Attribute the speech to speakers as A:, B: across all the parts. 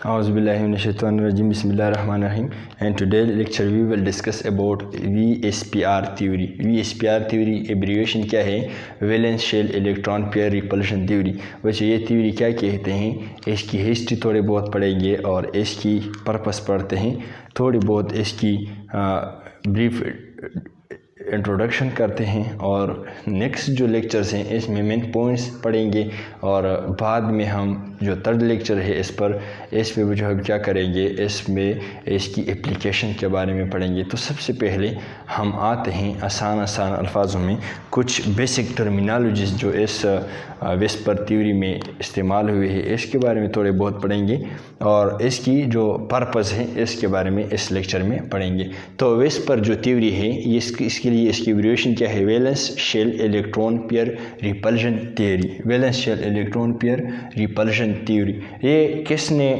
A: Auzubillahiminash-shaytanir-rajim. Bismillahir-rahmanir-rahim. And today lecture we will discuss about VSPR theory. VSPR theory abbreviation क्या है? Valence shell electron pair repulsion theory. वैसे ये theory क्या कहते हैं, इसकी हिस्ट्री थोड़ी बहुत पढ़ेंगे और इसकी पर्पस पढ़ते हैं, थोड़ी बहुत इसकी ब्रीफ इंट्रोडक्शन करते हैं और नेक्स्ट जो लेक्चर्स हैं इसमें मेन पॉइंट्स पढ़ेंगे और बाद में हम जो थर्ड लेक्चर है इस पे जो हम क्या करेंगे, इसमें इसकी एप्लीकेशन के बारे में पढ़ेंगे। तो सबसे पहले हम आते हैं आसान अल्फाजों में कुछ बेसिक टर्मिनोलॉजीज जो इस वेस्पर थ्योरी में इस्तेमाल हुए हैं इसके बारे में थोड़े बहुत पढ़ेंगे और इसकी जो पर्पस है इसके बारे में इस लेक्चर में पढ़ेंगे। तो वेस्पर जो थ्योरी है इसके लिए इसकी एब्रिविएशन क्या है? Valence shell electron pair repulsion theory. Valence shell electron pair repulsion theory ये किसने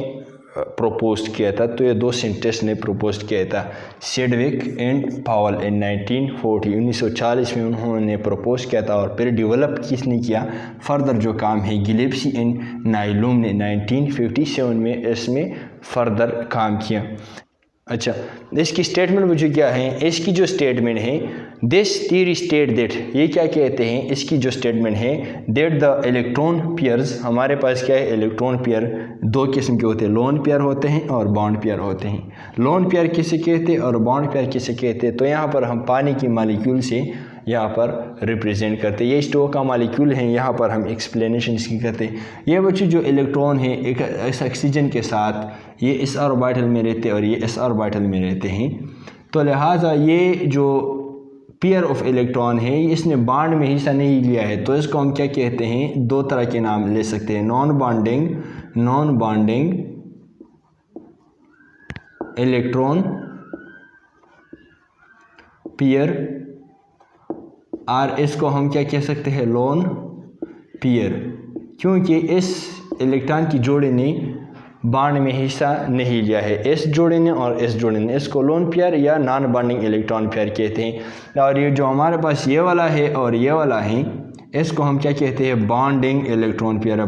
A: प्रपोज किया था? तो ये दो साइंटिस्ट ने प्रपोज किया था, सेडविक एंड पावल इन 1940 में उन्होंने प्रपोज किया था और फिर डेवलप किसने किया? फर्दर जो काम है गिलेप्सी एंड नाइलूम ने 1957 में इसमें फर्दर काम किया। अच्छा, इसकी स्टेटमेंट मुझे क्या है? इसकी जो स्टेटमेंट है दिस थ्योरी स्टेट दैट, ये क्या कहते हैं? इसकी जो स्टेटमेंट है दैट द इलेक्ट्रॉन पेयर्स, हमारे पास क्या है? इलेक्ट्रॉन पेयर दो किस्म के होते हैं, लोन पेयर होते हैं और बॉन्ड पेयर होते हैं। लोन पेयर किसे कहते हैं और बॉन्ड पेयर किसे कहते हैं? तो यहाँ पर हम पानी की मालिक्यूल से यहाँ पर रिप्रेजेंट करते हैं, ये स्टो का मालिक्यूल है, यहाँ पर हम एक्सप्लेनेशन इसकी करते हैं। ये बच्चे जो इलेक्ट्रॉन है एक इस ऑक्सीजन के साथ ये इस ऑर्बिटल में रहते हैं और ये इस ऑर्बिटल में रहते हैं, तो लिहाजा ये जो पेयर ऑफ इलेक्ट्रॉन है इसने बॉन्ड में हिस्सा नहीं लिया है, तो इसको हम क्या कहते हैं? दो तरह के नाम ले सकते हैं, नॉन बॉन्डिंग इलेक्ट्रॉन पेयर, और इसको हम क्या कह सकते हैं? लोन पेयर, क्योंकि इस इलेक्ट्रॉन की जोड़ी ने बॉन्ड में हिस्सा नहीं लिया है, इस जोड़े ने और इस जोड़े ने, इसको लोन पेयर या नॉन बॉन्डिंग इलेक्ट्रॉन पेयर कहते हैं। और ये जो हमारे पास ये वाला है और ये वाला है इसको हम क्या कहते हैं? Bonding electron pair,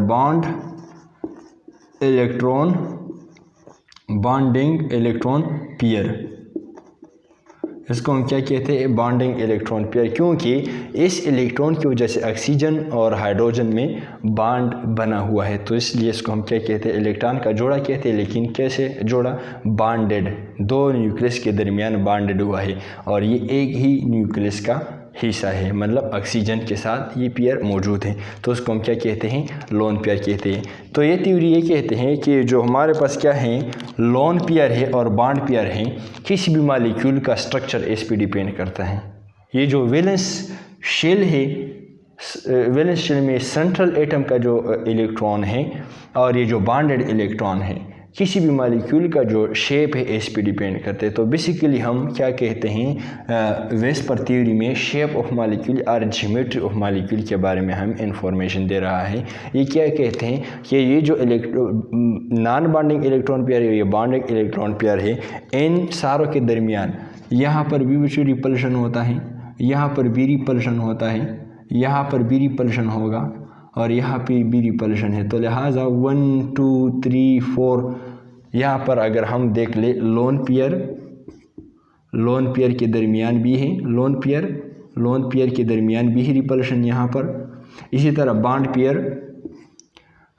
A: bonding electron pair, इसको हम क्या कहते हैं? बॉन्डिंग इलेक्ट्रॉन पेयर, क्योंकि इस इलेक्ट्रॉन की वजह से ऑक्सीजन और हाइड्रोजन में बॉन्ड बना हुआ है, तो इसलिए इसको हम क्या कहते हैं? इलेक्ट्रॉन का जोड़ा कहते हैं। लेकिन कैसे जोड़ा? बॉन्डेड, दो न्यूक्लियस के दरमियान बॉन्डेड हुआ है और ये एक ही न्यूक्लियस का हिस्सा है, मतलब ऑक्सीजन के साथ ये पेयर मौजूद है, तो उसको हम क्या कहते हैं? लोन पेयर कहते हैं। तो ये थ्योरी ये कहते हैं कि जो हमारे पास क्या है? लोन पेयर है और बॉन्ड पेयर है, किसी भी मॉलिक्यूल का स्ट्रक्चर इस पे डिपेंड करता है। ये जो वैलेंस शेल है, वैलेंस शेल में सेंट्रल एटम का जो इलेक्ट्रॉन है और ये जो बॉन्डेड इलेक्ट्रॉन है, किसी भी मॉलिक्यूल का जो शेप है इस पे डिपेंड करते हैं। तो बेसिकली हम क्या कहते हैं? वेस्पर थ्योरी में शेप ऑफ मॉलिक्यूल और ज्योमेट्री ऑफ मॉलिक्यूल के बारे में हम इंफॉर्मेशन दे रहा है। ये क्या कहते हैं कि ये जो नॉन बॉन्डिंग इलेक्ट्रॉन पेयर है, ये बॉन्डिंग इलेक्ट्रॉन पेयर है, इन सारों के दरमियान यहाँ पर भी रिपल्शन होता है, यहाँ पर भी रिपल्शन होता है, यहाँ पर भी रिपल्शन होगा और यहाँ पे भी रिपल्शन है। तो लिहाजा 1 2 3 4 यहाँ पर अगर हम देख ले लोन पेयर के दरमियान भी है, लोन पेयर के दरमियान भी है रिपल्शन यहाँ पर। इसी तरह bond pair,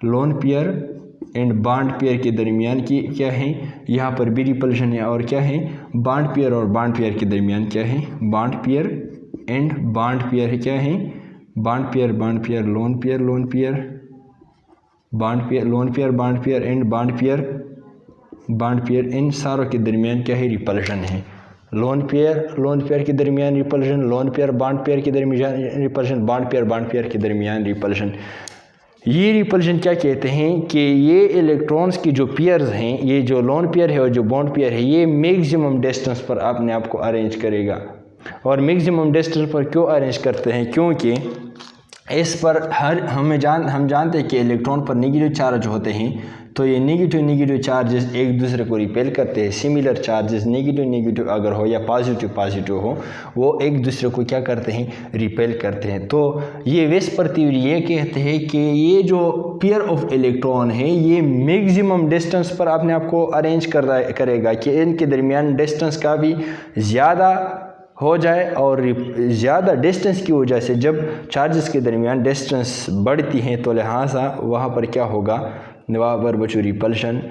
A: lone pair and bond pair के दरमियान की क्या है? यहाँ पर भी रिपल्शन है। और क्या है? बॉन्ड पेयर और बॉन्ड पेयर के दरमियान क्या है? Bond pair and bond pair है, क्या है? Bond pair, lone pair, bond pair, lone pair, bond pair and bond pair, इन सारों के दरमियान क्या है? रिपल्शन है। लोन पेयर के दरमियान repulsion, loan pair bond pair के दरमियान रिपल्शन, बॉन्ड पेयर के दरमियान रिपल्शन। ये रिपल्शन क्या कहते हैं कि ये इलेक्ट्रॉन्स की जो पेयर्स हैं, ये जो लोन पेयर है और जो बॉन्ड पेयर है, ये मैक्सिमम डिस्टेंस पर अपने आप को अरेंज करेगा। और मैक्सिमम डिस्टेंस पर क्यों अरेंज करते हैं? क्योंकि इस पर हम जानते हैं कि इलेक्ट्रॉन पर नेगेटिव चार्ज होते हैं, तो ये नेगेटिव चार्जेस एक दूसरे को रिपेल करते हैं। सिमिलर चार्जेस नेगेटिव अगर हो या पॉजिटिव हो, वो एक दूसरे को क्या करते हैं, रिपेल करते हैं। तो ये वेस्पर थ्योरी ये कहते हैं कि ये जो पेयर ऑफ इलेक्ट्रॉन है ये मैक्सिमम डिस्टेंस पर अपने आप को अरेंज करेगा कि इनके दरमियान डिस्टेंस का भी ज़्यादा हो जाए, और ज़्यादा डिस्टेंस की वजह से जब चार्जेस के दरमियान डिस्टेंस बढ़ती हैं तो लिहाजा वहाँ पर क्या होगा, वहाँ पर बच्चों रिपल्शन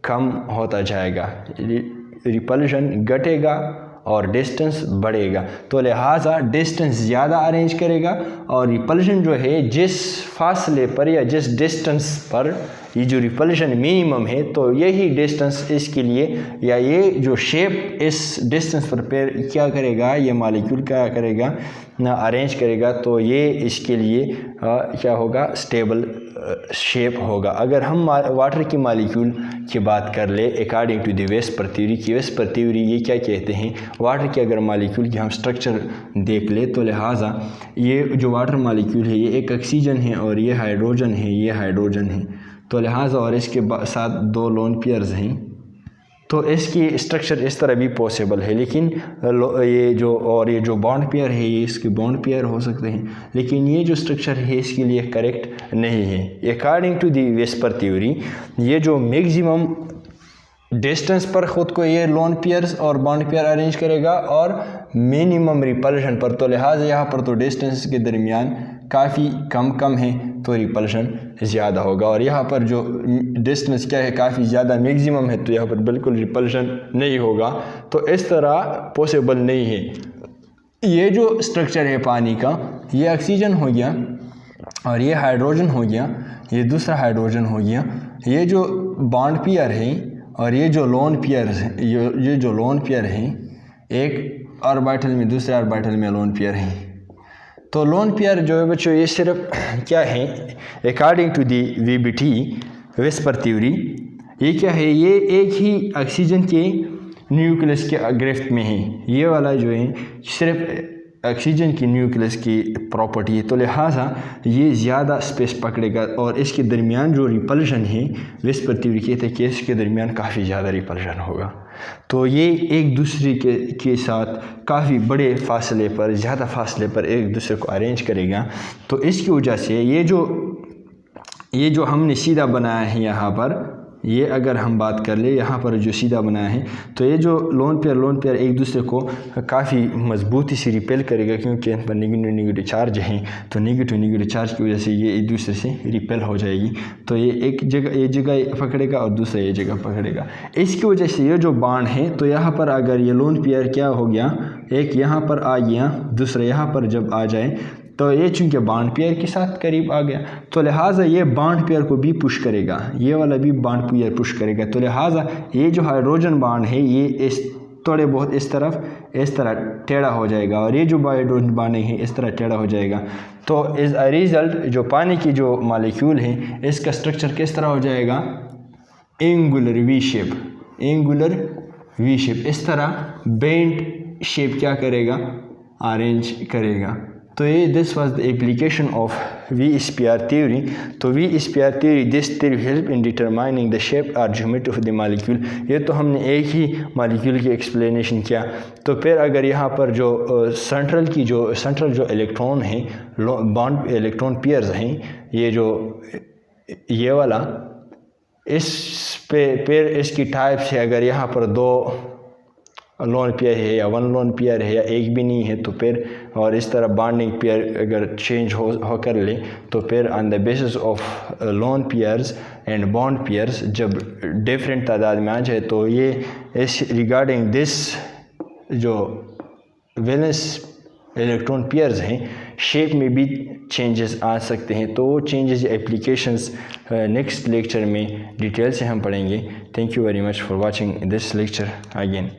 A: कम होता जाएगा, रिपल्शन घटेगा और डिस्टेंस बढ़ेगा। तो लिहाजा डिस्टेंस ज़्यादा अरेंज करेगा और रिपल्शन जो है जिस फासले पर या जिस डिस्टेंस पर ये जो रिपल्शन मिनिमम है, तो यही डिस्टेंस इसके लिए या ये जो शेप इस डिस्टेंस पर क्या करेगा, ये मॉलिक्यूल क्या करेगा ना, अरेंज करेगा। तो ये इसके लिए क्या होगा, स्टेबल शेप होगा। अगर हम वाटर की मॉलिक्यूल की बात कर ले according to the VSEPR theory की, वेस्पर थ्योरी ये क्या कहते हैं, वाटर के अगर मॉलिक्यूल की हम स्ट्रक्चर देख ले तो लिहाजा ये जो वाटर मॉलिक्यूल है ये एक ऑक्सीजन है और ये हाइड्रोजन है, ये हाइड्रोजन है, तो लिहाजा और इसके साथ 2 लोन पेयर्स हैं, तो इसकी स्ट्रक्चर इस तरह भी पॉसिबल है। लेकिन ये जो बॉन्ड पेयर है ये इसके बॉन्ड पेयर हो सकते हैं, लेकिन ये जो स्ट्रक्चर है इसके लिए करेक्ट नहीं है। According to the VSEPR theory ये जो मैक्सिमम डिस्टेंस पर ख़ुद को ये लोन पेयर्स और बॉन्ड पेयर अरेंज करेगा और मिनिमम रिपल्शन पर, तो लिहाजा यहाँ पर तो डिस्टेंस के दरमियान काफ़ी कम है तो रिपल्शन ज़्यादा होगा, और यहाँ पर जो डिस्टेंस क्या है काफ़ी ज़्यादा मैक्सिमम है तो यहाँ पर बिल्कुल रिपल्शन नहीं होगा। तो इस तरह पॉसिबल नहीं है। ये जो स्ट्रक्चर है पानी का, ये ऑक्सीजन हो गया और ये हाइड्रोजन हो गया, ये दूसरा हाइड्रोजन हो गया, ये जो बॉन्ड पेयर है और ये जो लोन पेयर है, ये जो लोन पेयर हैं, एक ऑर्बिटल में दूसरे ऑर्बिटल में लोन पेयर हैं। तो लोन पेयर जो है बच्चों ये सिर्फ क्या है, according to the VBT VSEPR theory ये क्या है, ये एक ही ऑक्सीजन के न्यूक्लियस के ग्रिफ्ट में है। ये वाला जो है सिर्फ ऑक्सीजन की न्यूक्लियस की प्रॉपर्टी है, तो लिहाजा ये ज़्यादा स्पेस पकड़ेगा और इसके दरमियान जो रिपल्शन है वेस्पर थ्योरी कहते हैं कि इसके दरमियान काफ़ी ज़्यादा रिपल्शन होगा। तो ये एक दूसरे के साथ काफ़ी बड़े फासले पर, ज़्यादा फासले पर एक दूसरे को अरेंज करेगा। तो इसकी वजह से ये जो हमने सीधा बनाया है यहाँ पर, ये अगर हम बात कर ले यहाँ पर जो सीधा बनाया है, तो ये जो लोन पेयर एक दूसरे को काफ़ी मजबूती से रिपेल करेगा, क्योंकि इन पर नेगेटिव चार्ज हैं, तो नेगेटिव चार्ज की वजह से ये एक दूसरे से रिपेल हो जाएगी। तो ये एक जगह पकड़ेगा और दूसरा ये जगह पकड़ेगा। इसकी वजह से ये जो बॉन्ड है, तो यहाँ पर अगर ये लोन पेयर क्या हो गया, एक यहाँ पर आ गया, दूसरा यहाँ पर जब आ जाए तो ये चूँकि बॉन्ड पेयर के साथ करीब आ गया, तो लिहाजा ये बॉन्ड पेयर को भी पुश करेगा, ये वाला भी बॉन्ड पेयर पुश करेगा। तो लिहाजा ये जो हाइड्रोजन बॉन्ड है ये इस थोड़े बहुत इस तरह टेढ़ा हो जाएगा, और ये जो हाइड्रोजन बॉन्ड है इस तरह टेढ़ा हो जाएगा। तो एज अ रिज़ल्ट जो पानी की जो मॉलिक्यूल है इसका स्ट्रक्चर किस तरह हो जाएगा, एंगुलर वी शेप, इस तरह बेंट शेप क्या करेगा, अरेंज करेगा। तो ये this was the application of VSEPR theory. तो VSEPR theory this theory help in determining the shape और ज्योमेट्री ऑफ द मॉलिक्यूल। ये तो हमने एक ही मॉलिक्यूल की एक्सप्लेनेशन किया। तो फिर अगर यहाँ पर जो सेंट्रल जो इलेक्ट्रॉन हैं, बॉन्ड इलेक्ट्रॉन पेयर्स हैं, ये वाला इस पे फिर इसकी टाइप से अगर यहाँ पर 2 लोन पेयर है या 1 लोन पेयर है या एक भी नहीं है, तो फिर और इस तरह बॉन्डिंग पेयर अगर चेंज हो कर ले, तो फिर on the basis of lone pairs and bond pairs जब डिफरेंट तादाद में आ जाए, तो ये इस रिगार्डिंग दिस जो वैलेंस इलेक्ट्रॉन पेयर्स हैं शेप में भी चेंजेस आ सकते हैं। तो वो चेंजेस एप्लीकेशंस नेक्स्ट लेक्चर में डिटेल से हम पढ़ेंगे। Thank you very much for watching this lecture again.